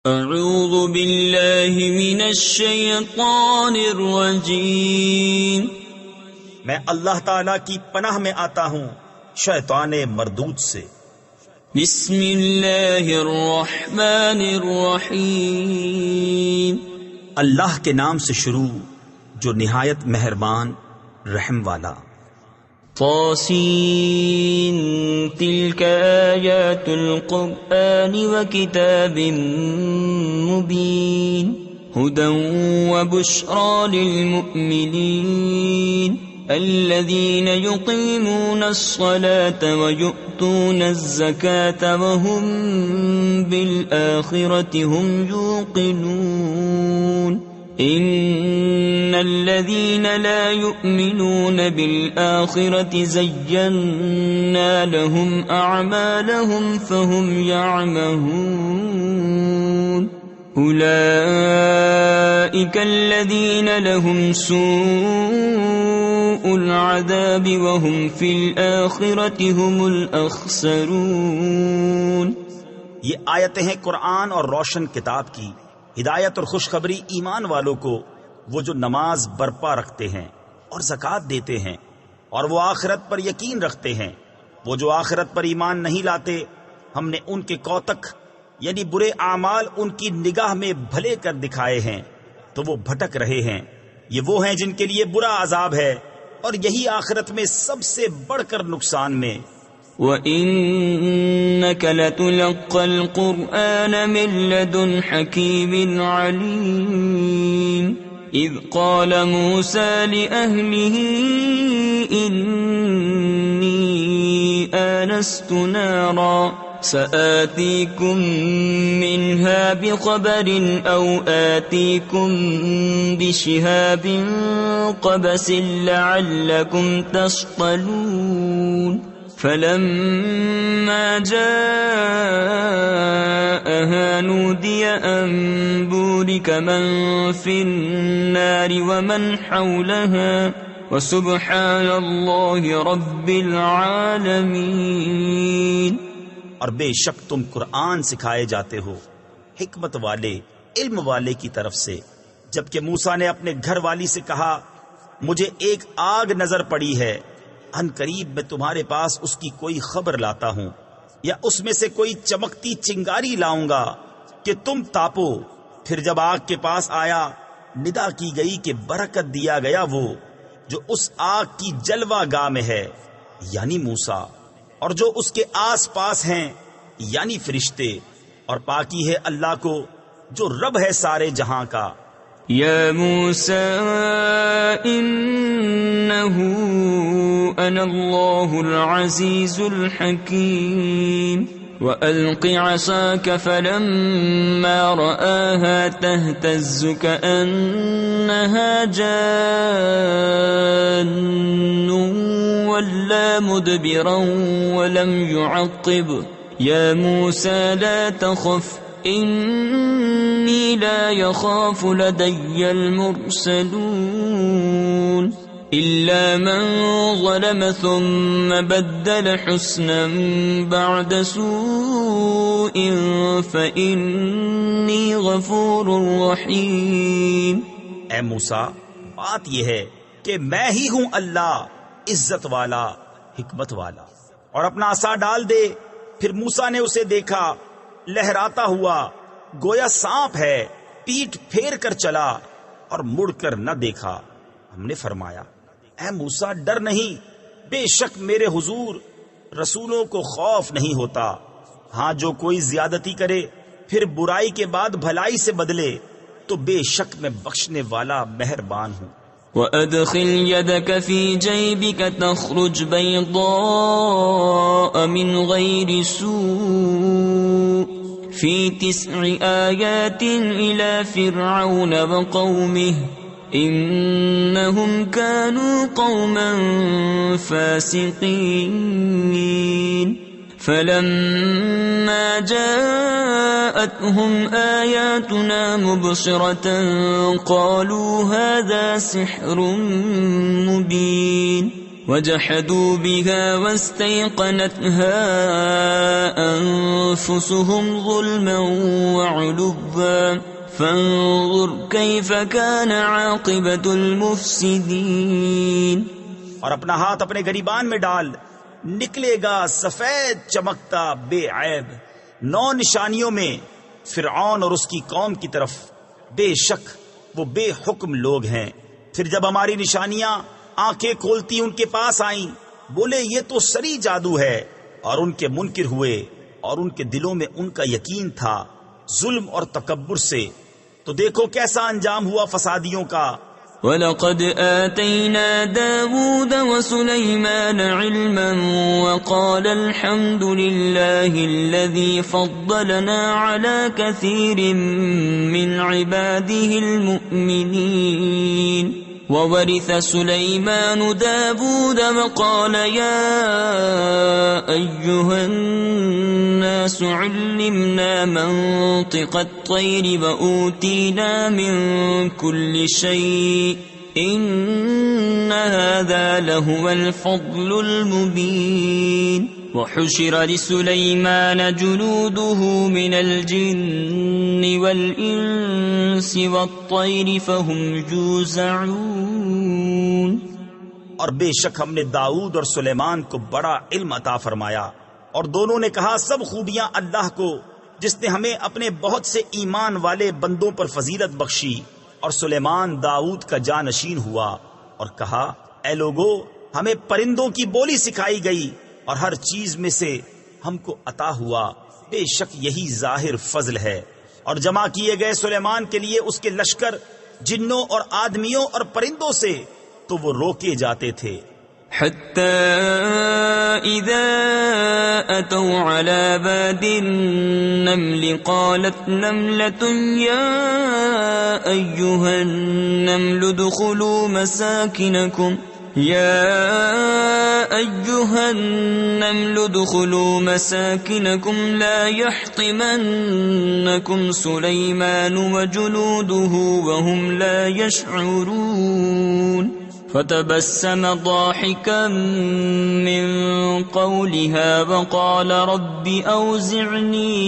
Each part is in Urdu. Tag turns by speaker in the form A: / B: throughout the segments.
A: اعوذ باللہ من الشیطان الرجیم،
B: میں اللہ تعالیٰ کی پناہ میں آتا ہوں شیطان مردود سے۔
A: بسم اللہ الرحمن الرحیم،
B: اللہ کے نام سے شروع جو نہایت مہربان رحم والا۔
A: طاسین تلک آیات القرآن وکتاب مبین ہدی وبشری للمؤمنین الذین یقیمون الصلاة ویؤتون الزکاة وهم بالآخرة هم یوقنون ان الذين لا يؤمنون بالآخرة زينا لهم اعمالهم فهم يعمهون اولئك الذين لهم سوء العذاب وهم في الآخرة هم الاخسرون۔
B: یہ آیتیں ہیں قرآن اور روشن کتاب کی، ہدایت اور خوشخبری ایمان والوں کو، وہ جو نماز برپا رکھتے ہیں اور زکوٰۃ دیتے ہیں اور وہ آخرت پر یقین رکھتے ہیں۔ وہ جو آخرت پر ایمان نہیں لاتے ہم نے ان کے کوتک یعنی برے اعمال ان کی نگاہ میں بھلے کر دکھائے ہیں تو وہ بھٹک رہے ہیں۔ یہ وہ ہیں جن کے لیے برا عذاب ہے اور یہی آخرت میں سب سے بڑھ کر نقصان میں۔
A: وَإِنَّكَ لَتُلَقَّى الْقُرْآنَ مِن لَّدُنْ حَكِيمٍ عَلِيمٍ إِذْ قَالَ مُوسَىٰ لِأَهْلِهِ إِنِّي آنَسْتُ نَارًا سَآتِيكُم مِّنْهَا بِخَبَرٍ أَوْ آتِيكُم بِشِهَابٍ قَبَسٍ لَّعَلَّكُمْ تَصْطَلُونَ فلما جاءها نودي أن بورك من في النار ومن حولها وسبحان الله رب العالمين۔
B: اور بے شک تم قرآن سکھائے جاتے ہو حکمت والے علم والے کی طرف سے، جبکہ موسیٰ نے اپنے گھر والی سے کہا مجھے ایک آگ نظر پڑی ہے، ان قریب میں تمہارے پاس اس کی کوئی خبر لاتا ہوں یا اس میں سے کوئی چمکتی چنگاری لاؤں گا کہ تم تاپو۔ پھر جب آگ کے پاس آیا ندا کی گئی کہ برکت دیا گیا وہ جو اس آگ کی جلوہ گاہ میں ہے یعنی موسیٰ، اور جو اس کے آس پاس ہیں یعنی فرشتے، اور پاکی ہے اللہ کو جو رب ہے سارے جہاں کا۔
A: یا موسیٰ انہو انا اللہ العزیز الحکیم وَأَلْقِ عَصَاكَ فَلَمَّا رَآهَا تَهْتَزُّ كَأَنَّهَا جَانٌّ وَلَّىٰ مُدْبِرًا وَلَمْ يُعَقِّبْ يَا مُوسَىٰ لَا تَخَفْ إِنِّي لَا يَخَافُ لَدَيَّ الْمُرْسَلُونَ إِلَّا مَن ظَلَمَ ثُمَّ بَدَّلَ حُسْنًا بَعْدَ سُوءٍ فَإِنِّي غَفُورٌ رَحِيمٌ۔
B: اے موسیٰ، بات یہ ہے کہ میں ہی ہوں اللہ عزت والا حکمت والا۔ اور اپنا عصا ڈال دے۔ پھر موسیٰ نے اسے دیکھا لہراتا ہوا گویا سانپ ہے، پیٹھ پھیر کر چلا اور مڑ کر نہ دیکھا۔ ہم نے فرمایا اے موسیٰ ڈر نہیں، بے شک میرے حضور رسولوں کو خوف نہیں ہوتا۔ ہاں جو کوئی زیادتی کرے پھر برائی کے بعد بھلائی سے بدلے تو بے شک میں بخشنے والا مہربان ہوں۔
A: وَأَدْخِلْ يَدَكَ فِي جَيْبِكَ تَخْرُجْ بَيْضَاءَ مِنْ غَيْرِ سُوءٍ فِي 9 آيَاتٍ إِلَى فِرْعَوْنَ وَقَوْمِهِ إِنَّهُمْ كَانُوا قَوْمًا فَاسِقِينَ فَلَمَّا جَاءَتْهُمْ آيَاتُنَا مُبْصِرَةً قَالُوا هَذَا سِحْرٌ مُبِينٌ وجحدوا بها واستيقنتها أنفسهم ظلما وعلوا فانظر كيف كان عاقبة المفسدين۔
B: اور اپنا ہاتھ اپنے گریبان میں ڈال، نکلے گا سفید چمکتا بے عیب 9 نشانیوں میں فرعون اور اس کی قوم کی طرف، بے شک وہ بے حکم لوگ ہیں۔ پھر جب ہماری نشانیاں آنکھیں کھولتی ان کے پاس آئیں، بولے یہ تو سری جادو ہے، اور ان کے منکر ہوئے، اور ان کے دلوں میں ان کا یقین تھا ظلم اور تکبر سے، تو دیکھو کیسا انجام ہوا فسادیوں کا۔
A: وَلَقَدْ آتَيْنَا دَاوُودَ وَسُلَيْمَانَ عِلْمًا وَقَالَ الْحَمْدُ لِلَّهِ الَّذِي فَضَّلَنَا عَلَى كَثِيرٍ مِّنْ عِبَادِهِ الْمُؤْمِنِينَ۔ وَوَرِثَ سُلَيْمَانُ دَاوُودَ وَقَالَ يَا أَيُّهَا النَّاسُ عُلِّمْنَا مَنطِقَ الطَّيْرِ وَأُوتِينَا مِن كُلِّ شَيْءٍ إِنَّ هَذَا لَهُوَ الْفَضْلُ الْمُبِينُ۔ وَحُشِرَ لِسُلَيْمَانَ جُنُودُهُ مِنَ الْجِنِّ وَالْإِنسِ وَالطَّيْرِ فَهُمْ يُوزَعُونَ۔
B: اور بے شک ہم نے داؤد اور سلیمان کو بڑا علم عطا فرمایا، اور دونوں نے کہا سب خوبیاں اللہ کو، جس نے ہمیں اپنے بہت سے ایمان والے بندوں پر فضیلت بخشی۔ اور سلیمان داؤد کا جانشین ہوا اور کہا اے لوگو، ہمیں پرندوں کی بولی سکھائی گئی، اور ہر چیز میں سے ہم کو عطا ہوا، بے شک یہی ظاہر فضل ہے۔ اور جمع کیے گئے سلیمان کے لیے اس کے لشکر جنوں اور آدمیوں اور پرندوں سے، تو وہ روکے جاتے تھے۔
A: حتى إذا أتوا على باد النمل قالت نملة يا أيها النمل ادخلوا مساكنكم لا يحطمنكم سليمان وجنوده وهم لا يشعرون۔ فتبسم ضاحكا من قولها وقال رب أوزعني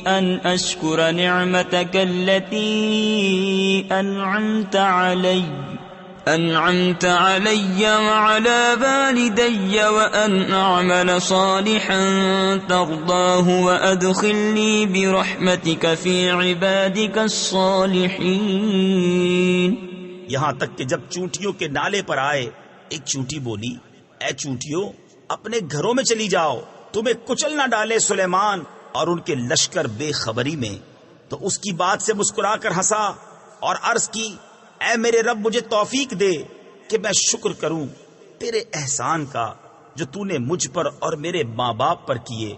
A: أن أشكر نعمتك التي أنعمت علي وعلى والدي وأن أعمل صالحا ترضاه وأدخلني برحمتك في عبادك الصالحين۔
B: یہاں تک کہ جب چونٹیوں کے نالے پر آئے، ایک چونٹی بولی اے چونٹیوں، اپنے گھروں میں چلی جاؤ، تمہیں کچل نہ ڈالے سلیمان اور ان کے لشکر بے خبری میں۔ تو اس کی بات سے مسکرا کر ہنسا اور عرض کی اے میرے رب، مجھے توفیق دے کہ میں شکر کروں تیرے احسان کا جو تو نے مجھ پر اور میرے ماں باپ پر کیے،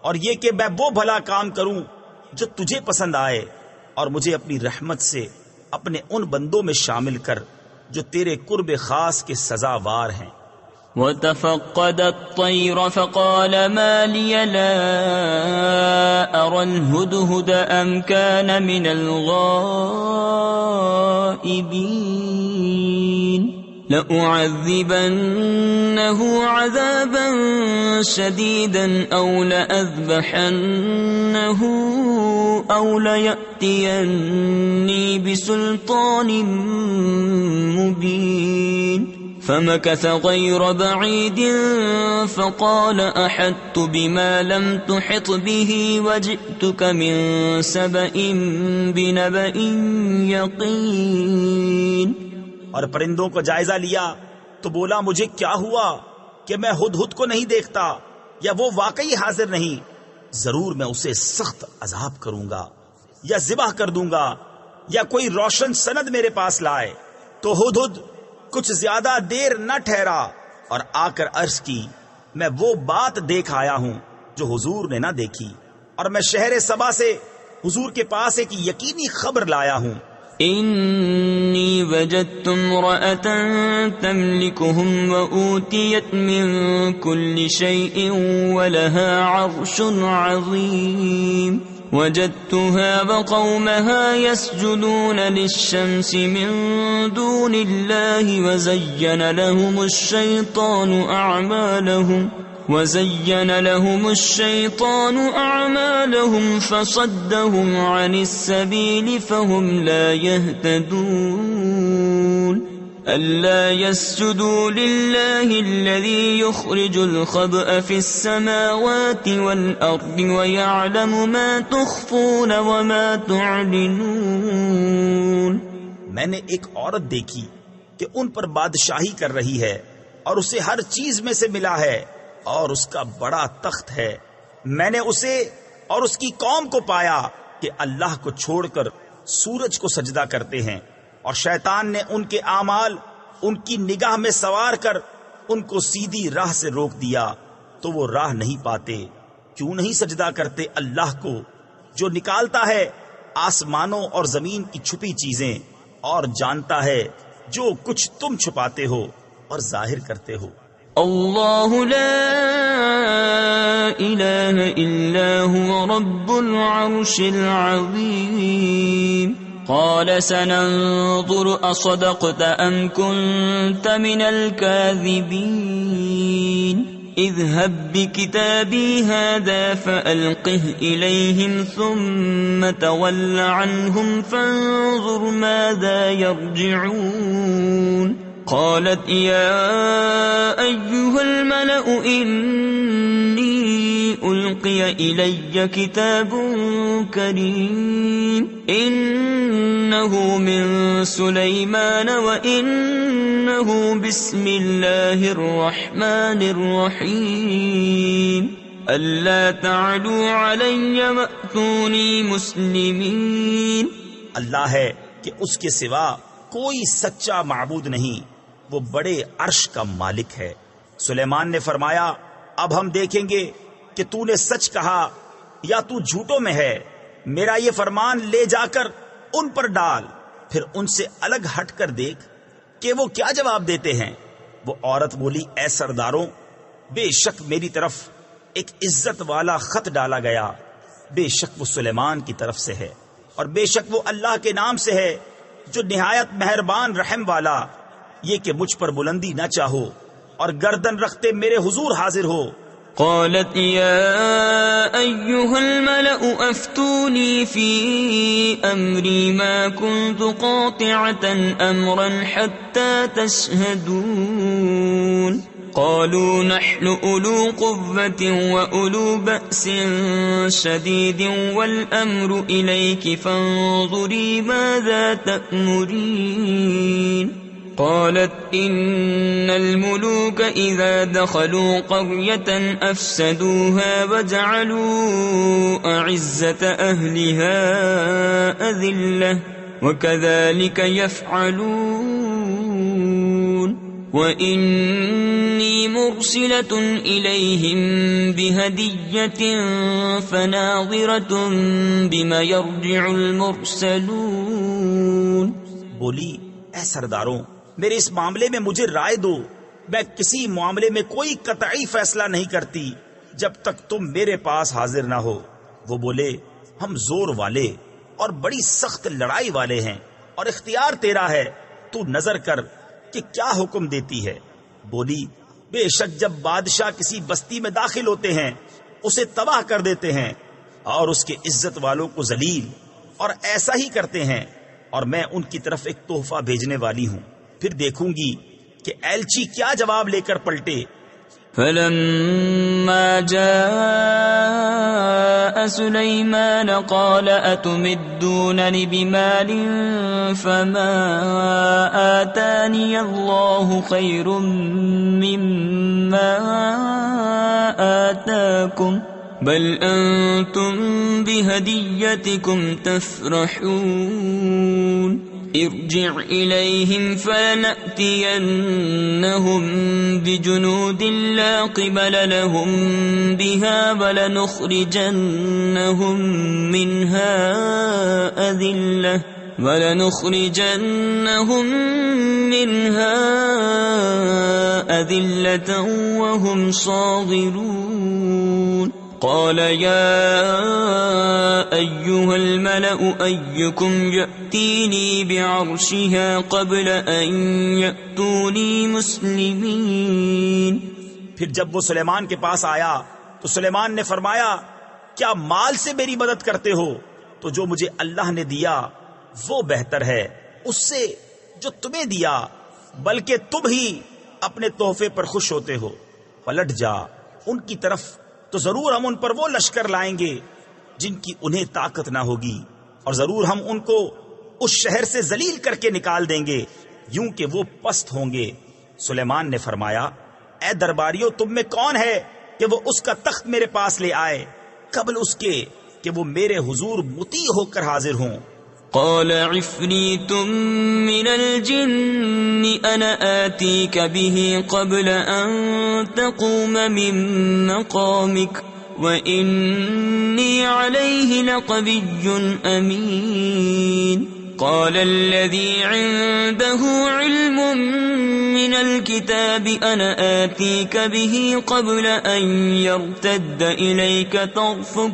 B: اور یہ کہ میں وہ بھلا کام کروں جو تجھے پسند آئے، اور مجھے اپنی رحمت سے اپنے ان بندوں میں شامل کر جو تیرے قرب خاص کے سزاوار ہیں۔
A: وَتَفَقَّدَ الطَّيْرَ فَقَالَ مَا لِيَ لَا أَرَى الْهُدْهُدَ أَمْ كَانَ مِنَ الْغَائِبِينَ لَأُعَذِّبَنَّهُ عَذَابًا شَدِيدًا أَوْ لَأَذْبَحَنَّهُ أَوْ لَيَأْتِيَنِّي بِسُلْطَانٍ مُبِينٍ۔ فمكث غير بعيد فقال أحطت بما لم تحط به وجئتك من سبأ بنبأ يقين۔
B: اور پرندوں کو جائزہ لیا تو بولا مجھے کیا ہوا کہ میں ہدہد کو نہیں دیکھتا، یا وہ واقعی حاضر نہیں؟ ضرور میں اسے سخت عذاب کروں گا، یا ذبح کر دوں گا، یا کوئی روشن سند میرے پاس لائے۔ تو ہدہد کچھ زیادہ دیر نہ ٹھہرا اور آ کر عرض کی میں وہ بات دیکھ آیا ہوں جو حضور نے نہ دیکھی، اور میں شہر سبا سے حضور کے پاس ایک یقینی خبر لایا ہوں۔
A: انی وجدت امرأة تملکهم وأوتیت من كل شيء ولها عرش عظیم وجدتها وقومها يسجدون للشمس من دون الله وزين لهم الشيطان أعمالهم فصدهم عن السبيل فهم لا يهتدون ألا يسجدوا لله الذي يخرج الخبأ في السماوات والأرض ويعلم ما تخفون وما تعلنون.
B: میں نے ایک عورت دیکھی کہ ان پر بادشاہی کر رہی ہے اور اسے ہر چیز میں سے ملا ہے اور اس کا بڑا تخت ہے. میں نے اسے اور اس کی قوم کو پایا کہ اللہ کو چھوڑ کر سورج کو سجدہ کرتے ہیں، اور شیطان نے ان کے اعمال ان کی نگاہ میں سوار کر ان کو سیدھی راہ سے روک دیا تو وہ راہ نہیں پاتے. کیوں نہیں سجدہ کرتے اللہ کو جو نکالتا ہے آسمانوں اور زمین کی چھپی چیزیں اور جانتا ہے جو کچھ تم چھپاتے ہو اور ظاہر کرتے ہو.
A: اللہ لا الہ الا هو رب العرش العظیم. قال سننظر اصدقت ام كنت من الكاذبین. اذهب بكتابي هذا فألقه إليهم ثم تول عنهم فانظر ماذا يرجعون. قالت يا أيها الملأ إني ألقي إلي كتاب كريم إنه من سليمان وإنه بسم الله الرحمن الرحيم ألا تعلوا علي وأتوني مسلمين.
B: اللہ ہے کہ اس کے سوا کوئی سچا معبود نہیں، وہ بڑے عرش کا مالک ہے. سلیمان نے فرمایا اب ہم دیکھیں گے کہ تو نے سچ کہا یا تو جھوٹوں میں ہے. میرا یہ فرمان لے جا کر ان پر ڈال، پھر ان سے الگ ہٹ کر دیکھ کہ وہ کیا جواب دیتے ہیں. وہ عورت بولی اے سرداروں، بے شک میری طرف ایک عزت والا خط ڈالا گیا، بے شک وہ سلیمان کی طرف سے ہے اور بے شک وہ اللہ کے نام سے ہے جو نہایت مہربان رحم والا. یہ کہ مجھ پر بلندی نہ چاہو اور گردن رکھتے میرے حضور حاضر ہو.
A: قالت يا أيها الملأ أفتوني في أمري ما كنت قاطعة أمرا حتى تشهدون. قالوا نحن أولو قوة وأولو بأس شديد والأمر إليك فانظري ماذا تأمرين. قالت إن الملوك إذا دخلوا قرية أفسدوها وجعلوا أعزة أهلها أذلة وكذلك يفعلون. وإني مرسلة إليهم بهدية فناظرة بما يرجع المرسلون.
B: بولی اے سرداروں، میرے اس معاملے میں مجھے رائے دو. میں کسی معاملے میں کوئی قطعی فیصلہ نہیں کرتی جب تک تم میرے پاس حاضر نہ ہو. وہ بولے ہم زور والے اور بڑی سخت لڑائی والے ہیں اور اختیار تیرا ہے، تو نظر کر کہ کیا حکم دیتی ہے. بولی بے شک جب بادشاہ کسی بستی میں داخل ہوتے ہیں اسے تباہ کر دیتے ہیں اور اس کے عزت والوں کو ذلیل، اور ایسا ہی کرتے ہیں، اور میں ان کی طرف ایک تحفہ بھیجنے والی ہوں، پھر دیکھوں گی کہ ایلچی کیا جواب لے کر پلٹے.
A: فلما جاء سليمان قال أتمدونني بمال فما آتاني الله خير مما آتاكم بل أنتم بهديتكم تفرحون. ارجع إليهم فلنأتينهم بجنود لا قبل لهم بها ولنخرجنهم منها أذلة وهم صاغرون. قال يا أيها الملأ أيكم يأتيني بعرشها قبل أن يأتوني مسلمين.
B: پھر جب وہ سلیمان کے پاس آیا تو سلیمان نے فرمایا کیا مال سے میری مدد کرتے ہو؟ تو جو مجھے اللہ نے دیا وہ بہتر ہے اس سے جو تمہیں دیا، بلکہ تم ہی اپنے تحفے پر خوش ہوتے ہو. پلٹ جا ان کی طرف تو ضرور ہم ان پر وہ لشکر لائیں گے جن کی انہیں طاقت نہ ہوگی، اور ضرور ہم ان کو اس شہر سے ذلیل کر کے نکال دیں گے یوں کہ وہ پست ہوں گے. سلیمان نے فرمایا اے درباریوں، تم میں کون ہے کہ وہ اس کا تخت میرے پاس لے آئے قبل اس کے کہ وہ میرے حضور مطیع ہو کر حاضر ہوں.
A: قال عفريت من الجن أنا آتيك به قبل أن تقوم من مقامك وإني عليه لقوي أمين. قال الذي عنده علم من الكتاب أنا آتيك به قبل أن يرتد إليك طرفك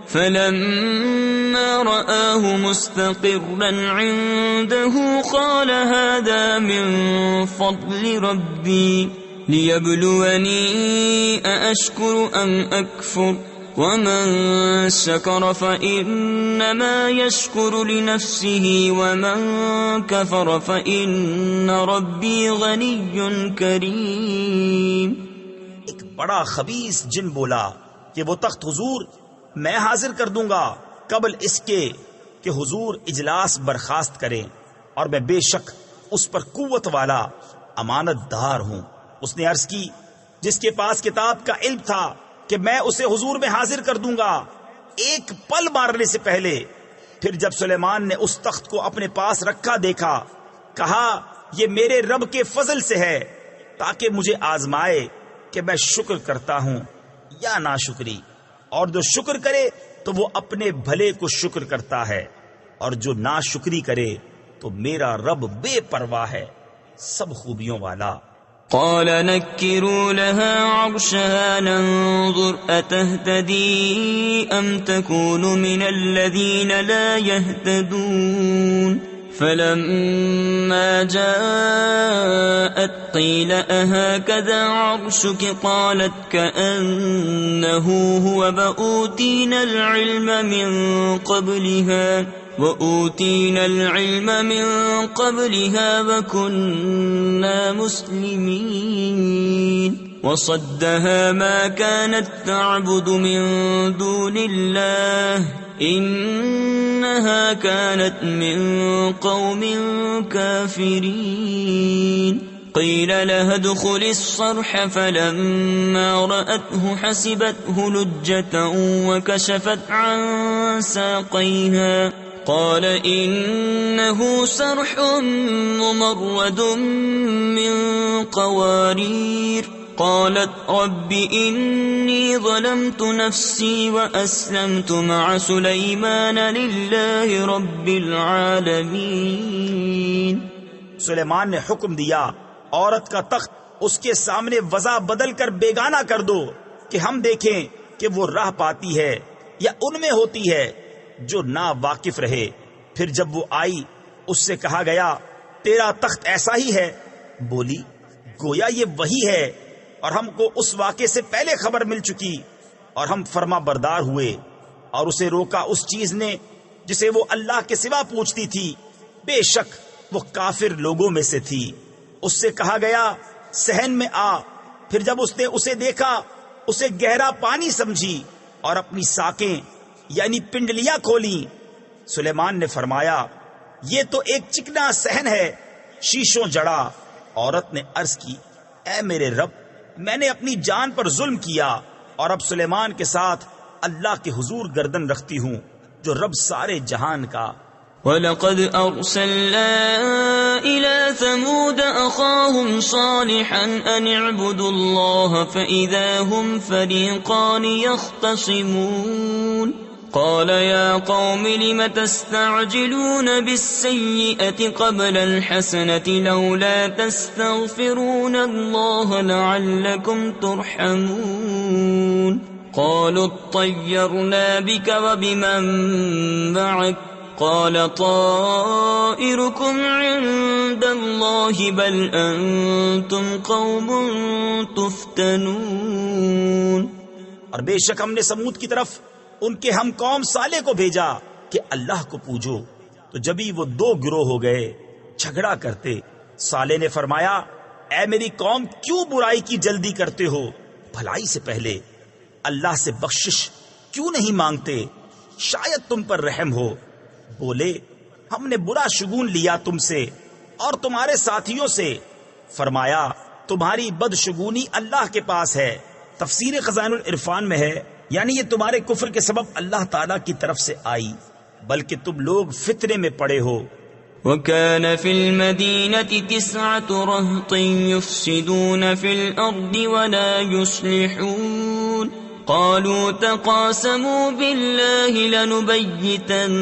A: فلما رآه مستقرا عنده قال هذا من فضل ربي ليبلوني أأشكر أم أكفر ومن شكر فإنما يشكر لنفسه ومن كفر فإن ربي غني كريم.
B: ایک بڑا خبیث جن بولا کہ وہ تخت حضور میں حاضر کر دوں گا قبل اس کے کہ حضور اجلاس برخاست کریں، اور میں بے شک اس پر قوت والا امانت دار ہوں. اس نے عرض کی جس کے پاس کتاب کا علم تھا کہ میں اسے حضور میں حاضر کر دوں گا ایک پل مارنے سے پہلے. پھر جب سلیمان نے اس تخت کو اپنے پاس رکھا دیکھا، کہا یہ میرے رب کے فضل سے ہے تاکہ مجھے آزمائے کہ میں شکر کرتا ہوں یا ناشکری، اور جو شکر کرے تو وہ اپنے بھلے کو شکر کرتا ہے، اور جو ناشکری کرے تو میرا رب بے پرواہ ہے، سب خوبیوں والا.
A: قال نكروا لها عرشها ننظر أتهتدي أم تكون من الذين لا يهتدون. فلما جاءت قيل أهكذا عرشك قالت كأنه هو وأوتينا العلم من قبلها وكنا مسلمين. وصدها ما كانت تعبد من دون الله إنها كانت من قوم كافرين. قيل لها ادخل الصرح فلما رأته حسبته لجة وكشفت عن ساقيها قال إنه صرح ممرد من قوارير. قالت رب إني ظلمت نفسي وأسلمت مع سليمان لله رب العالمين.
B: سلیمان نے حکم دیا عورت کا تخت اس کے سامنے وضع بدل کر بیگانہ کر دو کہ ہم دیکھیں کہ وہ راہ پاتی ہے یا ان میں ہوتی ہے جو نا واقف رہے. پھر جب وہ آئی اس سے کہا گیا تیرا تخت ایسا ہی ہے. بولی گویا یہ وہی ہے اور ہم کو اس واقعے سے پہلے خبر مل چکی، اور ہم فرما بردار ہوئے. اور اسے روکا اس چیز نے جسے وہ اللہ کے سوا پوچھتی تھی، بے شک وہ کافر لوگوں میں سے تھی. اس سے کہا گیا صحن میں آ. پھر جب اس نے اسے دیکھا اسے گہرا پانی سمجھی اور اپنی ساکیں یعنی پنڈلیاں کھولیں. سلیمان نے فرمایا یہ تو ایک چکنا صحن ہے شیشوں جڑا. عورت نے عرض کی اے میرے رب، میں نے اپنی جان پر ظلم کیا اور اب سلیمان کے ساتھ اللہ کے حضور گردن رکھتی ہوں جو رب سارے جہان کا.
A: وَلَقَدْ أَرْسَلْنَا إِلَى ثَمُودَ أَخَاهُمْ صَالِحًا أَنِ اعْبُدُوا اللَّهَ فَإِذَا هُمْ فَرِيقَانِ يَخْتَصِمُونَ. قَالَ يَا قَوْمِ لِمَ تَسْتَعْجِلُونَ بِالسَّيِّئَةِ قَبْلَ الْحَسَنَةِ لَوْلَا تَسْتَغْفِرُونَ اللَّهَ لَعَلَّكُمْ تُرْحَمُونَ. قالوا اطيرنا بك وبمن معك قال طائركم عند الله بل أنتم قوم تفتنون.
B: اور بے شک ہم نے سمود کی طرف ان کے ہم قوم صالح کو بھیجا کہ اللہ کو پوجو، تو جبھی وہ دو گروہ ہو گئے جھگڑا کرتے. صالح نے فرمایا اے میری قوم کیوں برائی کی جلدی کرتے ہو، بھلائی سے پہلے اللہ سے بخشش کیوں نہیں مانگتے، شاید تم پر رحم ہو. بولے ہم نے برا شگون لیا تم سے اور تمہارے ساتھیوں سے. فرمایا تمہاری بدشگونی اللہ کے پاس ہے. تفسیر خزائن العرفان میں ہے یعنی یہ تمہارے کفر کے سبب اللہ تعالیٰ کی طرف سے آئی، بلکہ تم لوگ فتنے میں پڑے ہو.
A: وَكَانَ فِي الْمَدِينَةِ 9 رَهْطٍ يُفْسِدُونَ فِي الْأَرْضِ وَلَا يُصْلِحُونَ قالوا تقاسموا بالله لنبيتنه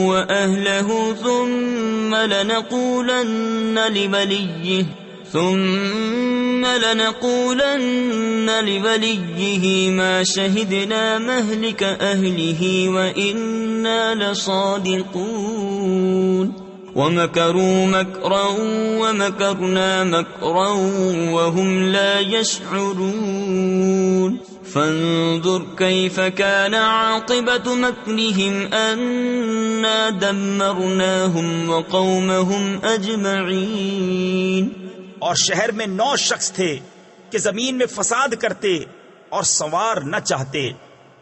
A: وأهله ثم لنقولن لوليه ما شهدنا مهلك أهله وإنا لصادقون. ومكروا مكرا ومكرنا مكرا وهم لا يشعرون. فانظر كيف كان عاقبة مكرهم أنا دمرناهم وقومهم أجمعين.
B: اور شہر میں 9 شخص تھے کہ زمین میں فساد کرتے اور سنوار نہ چاہتے.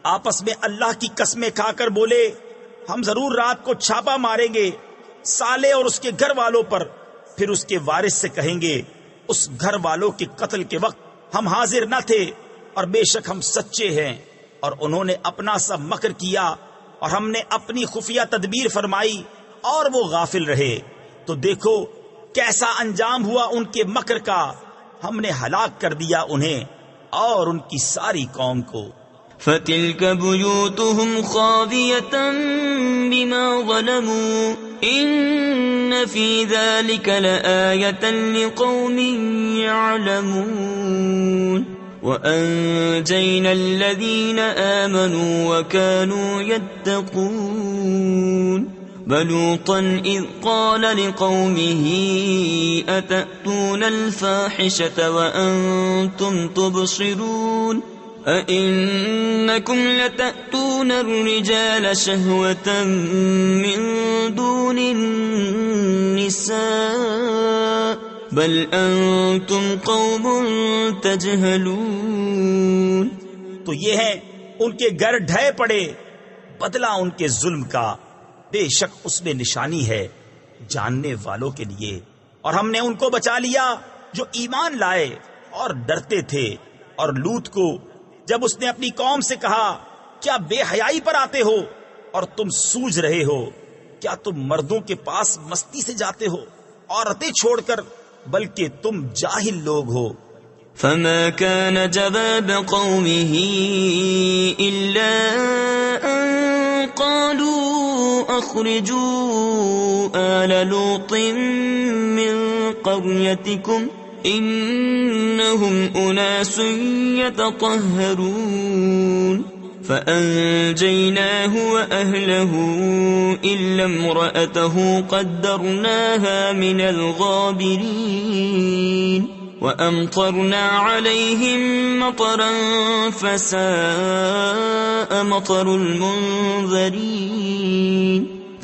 B: آپس میں اللہ کی قسمیں کھا کر بولے ہم ضرور رات کو چھاپا ماریں گے صالح اور اس کے گھر والوں پر. پھر اس کے وارث سے کہیں گے اس گھر والوں کے قتل کے وقت ہم حاضر نہ تھے اور بے شک ہم سچے ہیں. اور انہوں نے اپنا سا مکر کیا اور ہم نے اپنی خفیہ تدبیر فرمائی اور وہ غافل رہے. تو دیکھو کیسا انجام ہوا ان کے مکر کا، ہم نے ہلاک کر دیا انہیں اور ان کی ساری قوم کو.
A: فَتِلْكَ بُيُوتُهُمْ خَاوِيَةً بِمَا ظَلَمُوا إِنَّ فِي ذَلِكَ لَآيَةً لِقَوْمٍ يَعْلَمُونَ. وَأَنْجَيْنَا الَّذِينَ آمَنُوا وَكَانُوا يَتَّقُونَ. بلوطا إذ قال لقومه أتأتون الفاحشة وأنتم تبصرون أئنكم لتأتون الرجال شهوة من دون النساء بل أنتم قوم تجهلون.
B: تو یہ ہے ان کے گھر ڈھے پڑے، بدلہ ان کے ظلم کا، بے شک اس میں نشانی ہے جاننے والوں کے لیے. اور ہم نے ان کو بچا لیا جو ایمان لائے اور ڈرتے تھے. اور لوط کو جب اس نے اپنی قوم سے کہا کیا بے حیائی پر آتے ہو اور تم سوجھ رہے ہو، کیا تم مردوں کے پاس مستی سے جاتے ہو عورتیں چھوڑ کر، بلکہ تم جاہل لوگ ہو.
A: فما كان جواب قومه إلا أن قالوا أخرجوا آل لوط من قريتكم إنهم أناس يتطهرون. فأنجيناه وأهله إلا امرأته قدرناها من الغابرين. وأمطرنا عليهم مطرا فساء مطر المنذرين.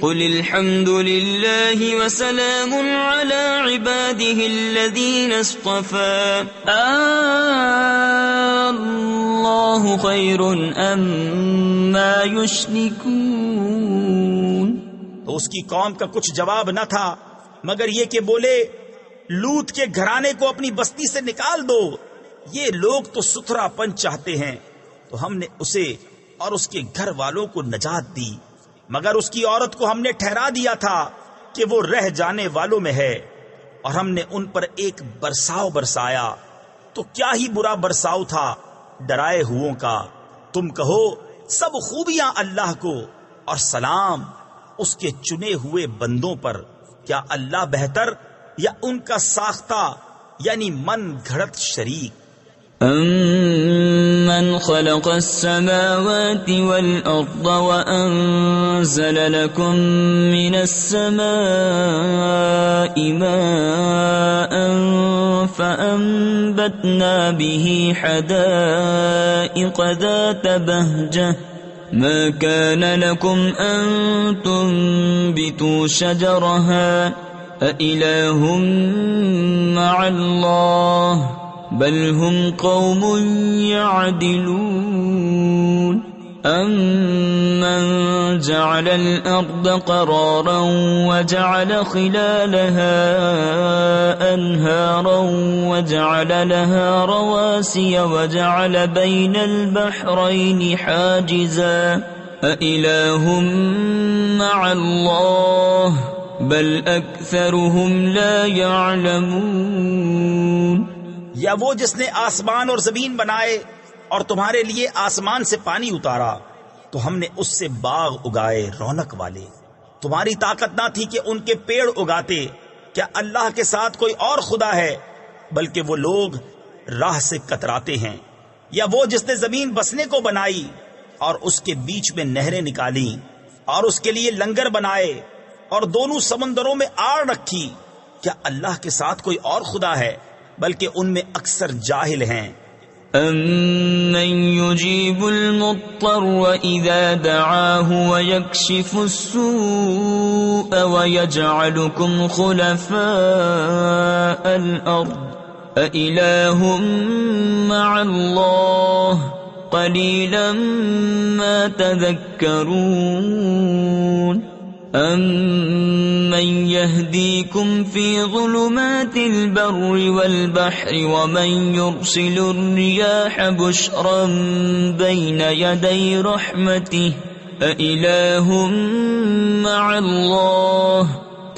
A: قل الحمد لله وسلام على عباده الذين اصطفى الله خير أما يشركون.
B: تو اس کی قوم کا کچھ جواب نہ تھا مگر یہ کہ بولے لوط کے گھرانے کو اپنی بستی سے نکال دو، یہ لوگ تو ستھرا پن چاہتے ہیں. تو ہم نے اسے اور اس کے گھر والوں کو نجات دی، مگر اس کی عورت کو ہم نے ٹھہرا دیا تھا کہ وہ رہ جانے والوں میں ہے. اور ہم نے ان پر ایک برساؤ برسایا، تو کیا ہی برا برساؤ تھا ڈرائے ہووں کا. تم کہو سب خوبیاں اللہ کو اور سلام اس کے چنے ہوئے بندوں پر. کیا اللہ بہتر یا ان کا ساختہ یعنی من گھڑت شریک؟
A: أَمَّنْ خَلَقَ السَّمَاوَاتِ وَالْأَرْضَ وَأَنزَلَ لَكُم مِّنَ السَّمَاءِ مَاءً فَأَنبَتْنَا بِهِ حَدَائِقَ ذَاتَ بَهْجَةٍ مَا كَانَ لَكُمْ أَن تُنبِتُوا شَجَرَهَا أَإِلَٰهٌ مَّعَ اللَّهِ بل هم قوم يعدلون أمن جعل الأرض قرارا وجعل خلالها أنهارا وجعل لها رواسي وجعل بين البحرين حاجزا أإله مع الله بل أكثرهم لا يعلمون
B: یا وہ جس نے آسمان اور زمین بنائے اور تمہارے لیے آسمان سے پانی اتارا تو ہم نے اس سے باغ اگائے رونق والے. تمہاری طاقت نہ تھی کہ ان کے پیڑ اگاتے. کیا اللہ کے ساتھ کوئی اور خدا ہے؟ بلکہ وہ لوگ راہ سے کتراتے ہیں. یا وہ جس نے زمین بسنے کو بنائی اور اس کے بیچ میں نہریں نکالی اور اس کے لیے لنگر بنائے اور دونوں سمندروں میں آڑ رکھی. کیا اللہ کے ساتھ کوئی اور خدا ہے؟ بلکہ ان میں اکثر جاہل ہیں.
A: أَمَّن يُجِيبُ الْمُضْطَرَّ إِذَا دَعَاهُ وَيَكْشِفُ السُّوءَ وَيَجْعَلُكُمْ خُلَفَاءَ الْأَرْضِ أَإِلَٰهٌ مَّعَ اللَّهِ قَلِيلًا مَّا تَذَكَّرُونَ أَمَّن يَهْدِيكُمْ فِي ظُلُمَاتِ الْبَرِّ وَالْبَحْرِ وَمَن يُرْسِلُ الرِّيَاحَ بُشْرًا بَيْنَ يَدَيْ رَحْمَتِهِ أَإِلَٰهٌ مَّعَ اللَّهِ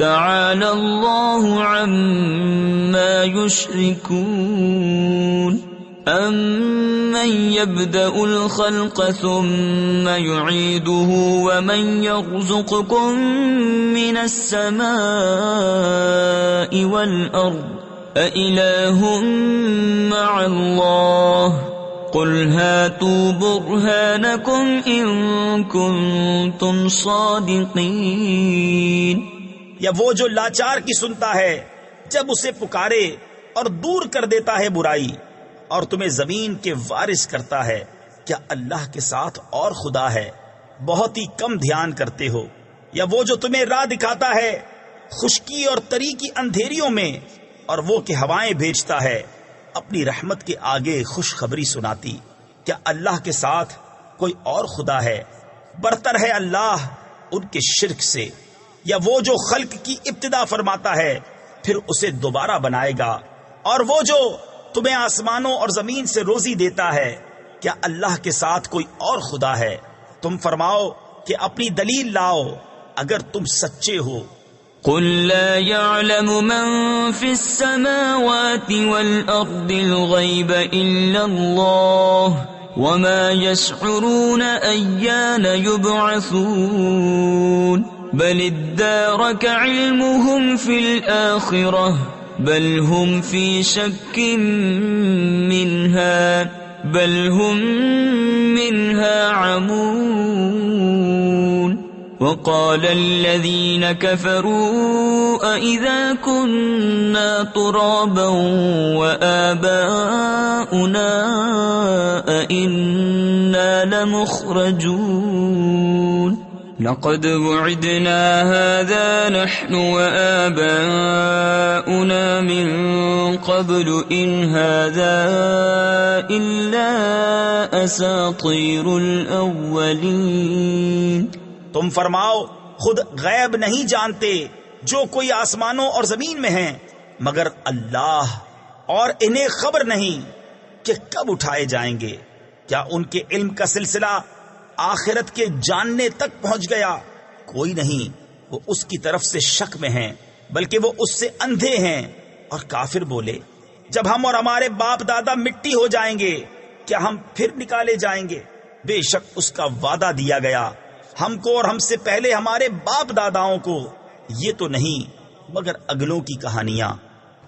A: تَعَالَى اللَّهُ عَمَّا يُشْرِكُونَ أَمَّن يَبْدَأُ الْخَلْقَ ثُمَّ يُعِيدُهُ وَمَن يَرْزُقُكُم مِّنَ السَّمَاءِ وَالْأَرْضِ أَإِلَٰهٌ مَّعَ اللَّهِ قُلْ هَاتُوا بُرْهَانَكُمْ إِن كُنتُمْ صَادِقِينَ.
B: یا وہ جو لاچار کی سنتا ہے جب اسے پکارے اور دور کر دیتا ہے برائی اور تمہیں زمین کے وارث کرتا ہے. کیا اللہ کے ساتھ اور خدا ہے؟ بہت ہی کم دھیان کرتے ہو. یا وہ جو تمہیں راہ دکھاتا ہے خشکی اور تری کی اندھیریوں میں اور وہ کہ ہوائیں بھیجتا ہے اپنی رحمت کے آگے خوشخبری سناتی. کیا اللہ کے ساتھ کوئی اور خدا ہے؟ برتر ہے اللہ ان کے شرک سے. یا وہ جو خلق کی ابتدا فرماتا ہے پھر اسے دوبارہ بنائے گا. اور وہ جو تمہیں آسمانوں اور زمین سے روزی دیتا ہے. کیا اللہ کے ساتھ کوئی اور خدا ہے؟ تم فرماؤ کہ اپنی دلیل لاؤ اگر تم سچے ہو.
A: قل لا يعلم من في السماوات والأرض الغيب إلا الله وما يشعرون أيان يبعثون بل ادارك علمهم في الآخرة بل هم في شك منها بل هم منها عمون. وقال الذين كفروا أئذا كنا ترابا وآباؤنا أئنا لمخرجون لقد وعدنا هذا نحن وآباؤنا من قبل إن هذا إلا أساطير الأولين.
B: تم فرماؤ خود غیب نہیں جانتے جو کوئی آسمانوں اور زمین میں ہیں مگر اللہ، اور انہیں خبر نہیں کہ کب اٹھائے جائیں گے. کیا ان کے علم کا سلسلہ آخرت کے جاننے تک پہنچ گیا؟ کوئی نہیں، وہ اس کی طرف سے شک میں ہیں بلکہ وہ اس سے اندھے ہیں. اور کافر بولے جب ہم اور ہمارے باپ دادا مٹی ہو جائیں گے کیا ہم پھر نکالے جائیں گے؟ بے شک اس کا وعدہ دیا گیا ہم کو اور ہم سے پہلے ہمارے باپ داداؤں کو. یہ تو نہیں مگر اگلوں کی کہانیاں.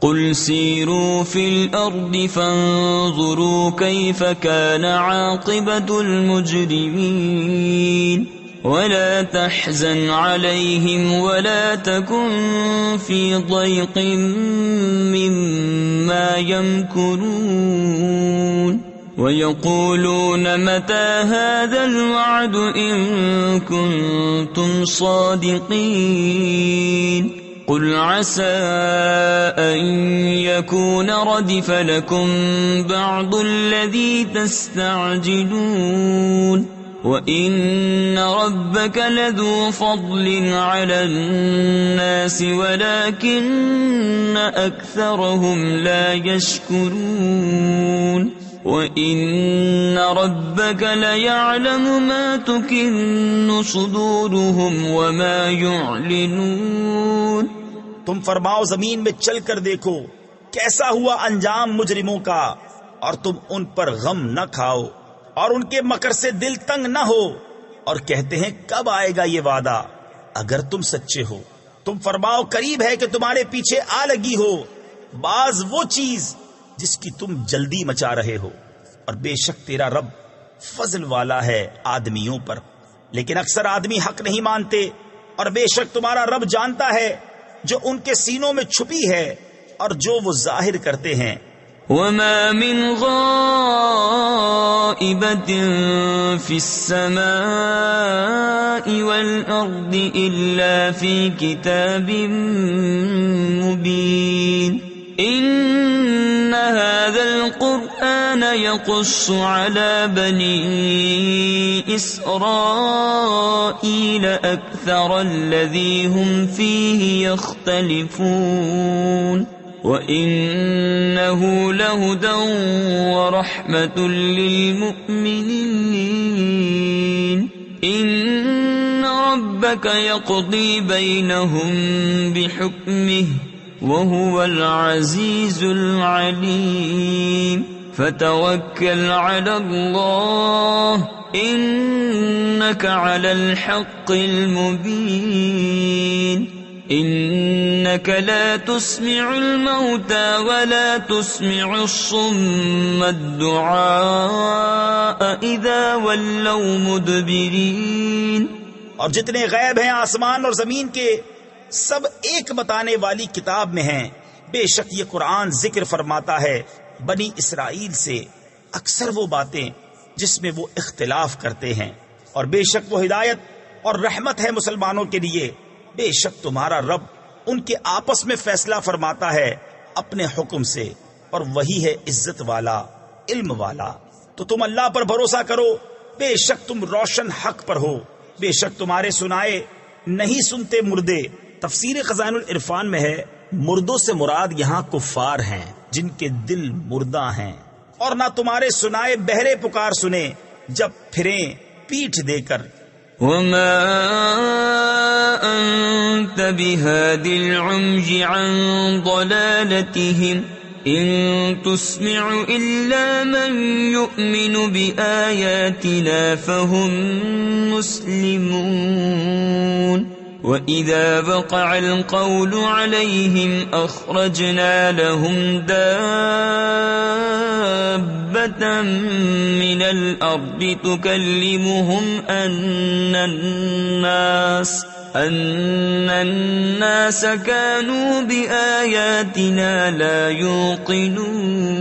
A: قل سيروا في الأرض فانظروا كيف كان عاقبة المجرمين ولا تحزن عليهم ولا تكن في ضيق مما يمكرون ويقولون متى هذا الوعد إن كنتم صادقين قل عسى أن يكون ردف لكم بعض الذي تستعجلون وإن ربك لذو فضل على الناس ولكن أكثرهم لا يشكرون وإن ربك ليعلم ما تكن صدورهم وما يعلنون.
B: تم فرماؤ زمین میں چل کر دیکھو کیسا ہوا انجام مجرموں کا، اور تم ان پر غم نہ کھاؤ اور ان کے مکر سے دل تنگ نہ ہو، اور کہتے ہیں کب آئے گا یہ وعدہ اگر تم سچے ہو. تم فرماؤ قریب ہے کہ تمہارے پیچھے آ لگی ہو بعض وہ چیز جس کی تم جلدی مچا رہے ہو، اور بے شک تیرا رب فضل والا ہے آدمیوں پر، لیکن اکثر آدمی حق نہیں مانتے. اور بے شک تمہارا رب جانتا ہے جو ان کے سینوں میں چھپی ہے اور جو وہ ظاہر کرتے ہیں.
A: وما من غائبة في السماء والأرض إلا في كتاب مبين إن هذا القرآن يقص على بني إسرائيل أكثر الذي هم فيه يختلفون وَإِنَّهُ لَهُدًى وَرَحْمَةٌ لِّلْمُؤْمِنِينَ إِنَّ رَبَّكَ يَقْضِي بَيْنَهُم بِحُكْمِهِ وَهُوَ الْعَزِيزُ الْعَلِيمُ فَتَوَكَّلْ عَلَى اللَّهِ إِنَّكَ عَلَى الْحَقِّ الْمُبِينِ إنك لا تسمع الموتى ولا تسمع الصم الدعاء إذا ولوا مدبرين.
B: اور جتنے غیب ہیں آسمان اور زمین کے سب ایک بتانے والی کتاب میں ہیں. بے شک یہ قرآن ذکر فرماتا ہے بنی اسرائیل سے اکثر وہ باتیں جس میں وہ اختلاف کرتے ہیں، اور بے شک وہ ہدایت اور رحمت ہے مسلمانوں کے لیے. بے شک تمہارا رب ان کے آپس میں فیصلہ فرماتا ہے اپنے حکم سے، اور وہی ہے عزت والا علم والا. تو تم اللہ پر بھروسہ کرو، بے شک تم روشن حق پر ہو. بے شک تمہارے سنائے نہیں سنتے مردے. تفسیر خزائن العرفان میں ہے مردوں سے مراد یہاں کفار ہیں جن کے دل مردہ ہیں، اور نہ تمہارے سنائے بہرے پکار سنے جب پھریں پیٹھ دے کر.
A: وما أنت بهاد العمي عن ضلالتهم إن تسمع إلا من يؤمن بآياتنا فهم مسلمون وإذا وقع القول عليهم أخرجنا لهم دابة من الأرض تكلمهم أن الناس كانوا بآياتنا لا يوقنون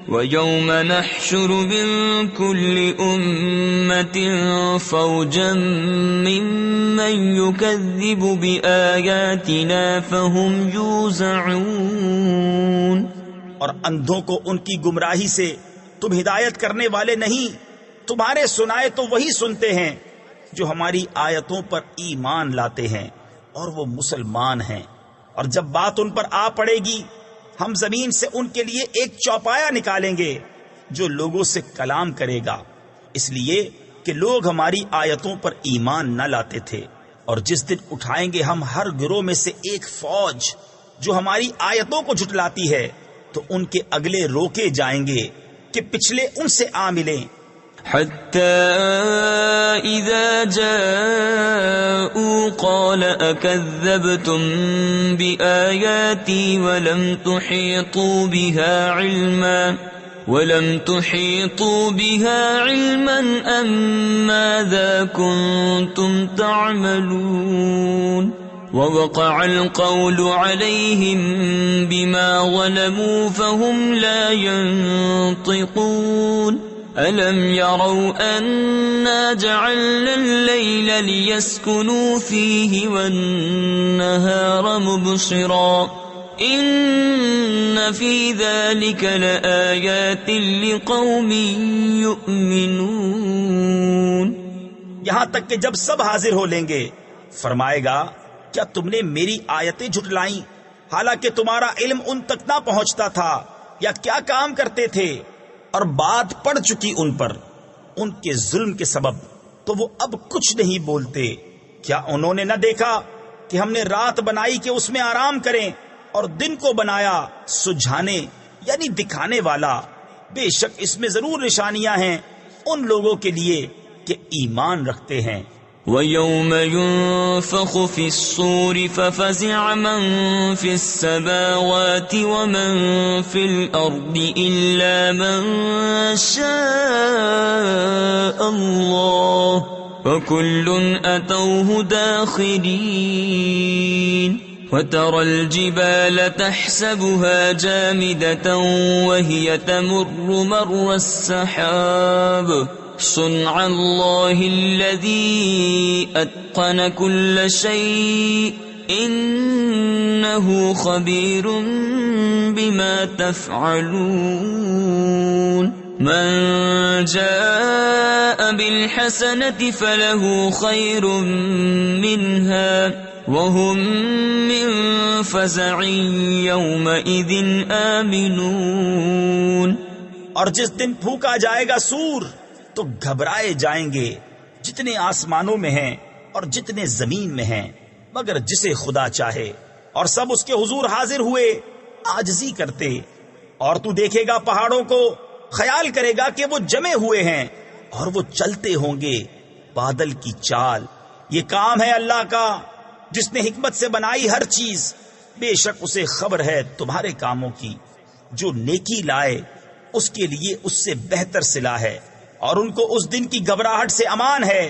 A: ويوم نحشر من كل أمة فوجا ممن يكذب بآياتنا فهم يوزعون.
B: اور اندھوں کو ان کی گمراہی سے تم ہدایت کرنے والے نہیں، تمہارے سنائے تو وہی سنتے ہیں جو ہماری آیتوں پر ایمان لاتے ہیں اور وہ مسلمان ہیں. اور جب بات ان پر آ پڑے گی ہم زمین سے ان کے لیے ایک چوپایا نکالیں گے جو لوگوں سے کلام کرے گا، اس لیے کہ لوگ ہماری آیتوں پر ایمان نہ لاتے تھے. اور جس دن اٹھائیں گے ہم ہر گروہ میں سے ایک فوج جو ہماری آیتوں کو جھٹلاتی ہے، تو ان کے اگلے روکے جائیں گے کہ پچھلے ان سے آ ملیں.
A: حتى إذا جاءوا قال أكذبتم بآياتي ولم تحيطوا بها علما أم ماذا كنتم تعملون ووقع القول عليهم بما ظلموا فهم لا ينطقون ألم يروا أنا جعلنا الليل ليسكنوا فيه والنهار مبصرا إن في ذلك لآيات لقوم يؤمنون.
B: یہاں تک کہ جب سب حاضر ہو لیں گے فرمائے گا کیا تم نے میری آیتیں جھٹلائیں حالانکہ تمہارا علم ان تک نہ پہنچتا تھا، یا کیا کام کرتے تھے؟ اور بات پڑ چکی ان پر ان کے ظلم کے سبب، تو وہ اب کچھ نہیں بولتے. کیا انہوں نے نہ دیکھا کہ ہم نے رات بنائی کہ اس میں آرام کریں اور دن کو بنایا سجھانے یعنی دکھانے والا؟ بے شک اس میں ضرور نشانیاں ہیں ان لوگوں کے لیے کہ ایمان رکھتے ہیں.
A: وَيَوْمَ يُنفَخُ فِي الصُّورِ فَفَزِعَ مَن فِي السَّمَاوَاتِ وَمَن فِي الْأَرْضِ إِلَّا مَن شَاءَ اللَّهُ وَكُلٌّ أَتَوْهُ دَاخِرِينَ. وَتَرَى الْجِبَالَ تَحْسَبُهَا جَامِدَةً وَهِيَ تَمُرُّ مَرَّ السَّحَابِ صنع الله الذي أتقن كل شيء إنه خبير بما تفعلون. من جاء بالحسنة فله خير منها وهم من فزع يومئذ آمنون.
B: اور جس دن پھونکا جائے گا سور تو گھبرائے جائیں گے جتنے آسمانوں میں ہیں اور جتنے زمین میں ہیں مگر جسے خدا چاہے، اور سب اس کے حضور حاضر ہوئے عاجزی کرتے. اور تو دیکھے گا پہاڑوں کو، خیال کرے گا کہ وہ جمے ہوئے ہیں اور وہ چلتے ہوں گے بادل کی چال. یہ کام ہے اللہ کا جس نے حکمت سے بنائی ہر چیز. بے شک اسے خبر ہے تمہارے کاموں کی. جو نیکی لائے اس کے لیے اس سے بہتر صلہ ہے، اور ان کو اس دن کی گھبراہٹ سے امان ہے.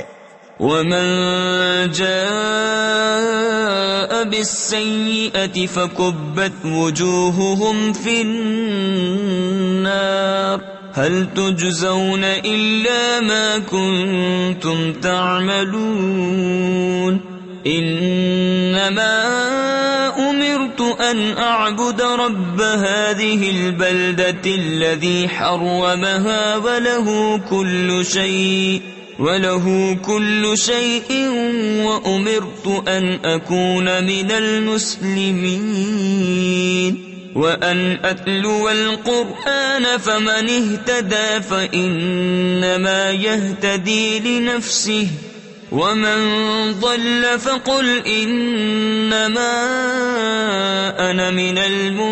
A: وَمَن جَاءَ بِالسَّيِّئَةِ فَكُبَّتْ وُجُوهُهُمْ فِي النَّارِ هَلْ تُجْزَوْنَ إِلَّا مَا كُنتُمْ تَعْمَلُونَ. إِنَّمَا أُمِرْتُ أَنْ أَعْبُدَ رَبَّ هَذِهِ الْبَلْدَةِ الَّذِي حَرَّمَهَا وَلَهُ كُلُّ شَيْءٍ وَأُمِرْتُ أَنْ أَكُونَ مِنَ الْمُسْلِمِينَ. وَأَنْ أَتْلُوَ الْقُرْآنَ فَمَنِ اهْتَدَى فَإِنَّمَا يَهْتَدِي لِنَفْسِهِ وَمَنْ ضَلَّ فَقُلْ إِنَّمَا أَنَا مِنَ الْمُنذِرِينَ.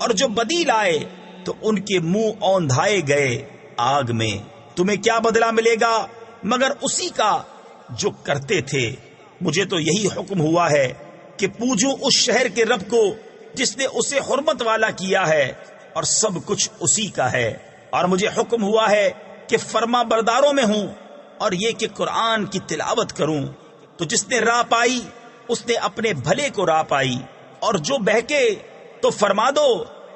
B: اور جو بدی لائے تو ان کے منہ اوندھائے گئے آگ میں. تمہیں کیا بدلہ ملے گا مگر اسی کا جو کرتے تھے. مجھے تو یہی حکم ہوا ہے کہ پوجوں اس شہر کے رب کو جس نے اسے حرمت والا کیا ہے اور سب کچھ اسی کا ہے. اور مجھے حکم ہوا ہے کہ فرما برداروں میں ہوں اور یہ کہ قرآن کی تلاوت کروں. تو جس نے راہ پائی اس نے اپنے بھلے کو راہ پائی، اور جو بہکے تو فرما دو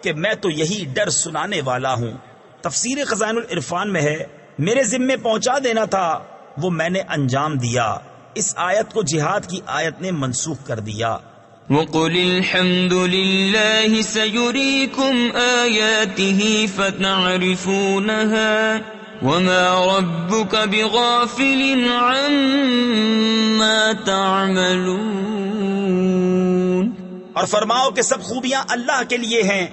B: کہ میں تو یہی ڈر سنانے والا ہوں. تفسیر خزائن العرفان میں ہے میرے ذمے پہنچا دینا تھا وہ میں نے انجام دیا. اس آیت کو جہاد کی آیت نے منسوخ کر دیا.
A: وَقُلِ الْحَمْدُ لِلَّهِ سَيُرِيكُمْ آيَاتِهِ فَتَعْرِفُونَهَا وَمَا رَبُّكَ بِغَافِلٍ عَمَّا تَعْمَلُونَ.
B: اور فرماؤ کہ سب خوبیاں اللہ کے لیے ہیں،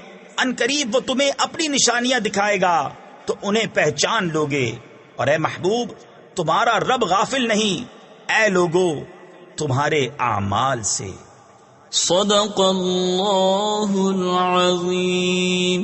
B: ان قریب وہ تمہیں اپنی نشانیاں دکھائے گا تو انہیں پہچان لوگے. اور اے محبوب تمہارا رب غافل نہیں اے لوگو تمہارے اعمال سے.
A: صدق اللہ العظیم.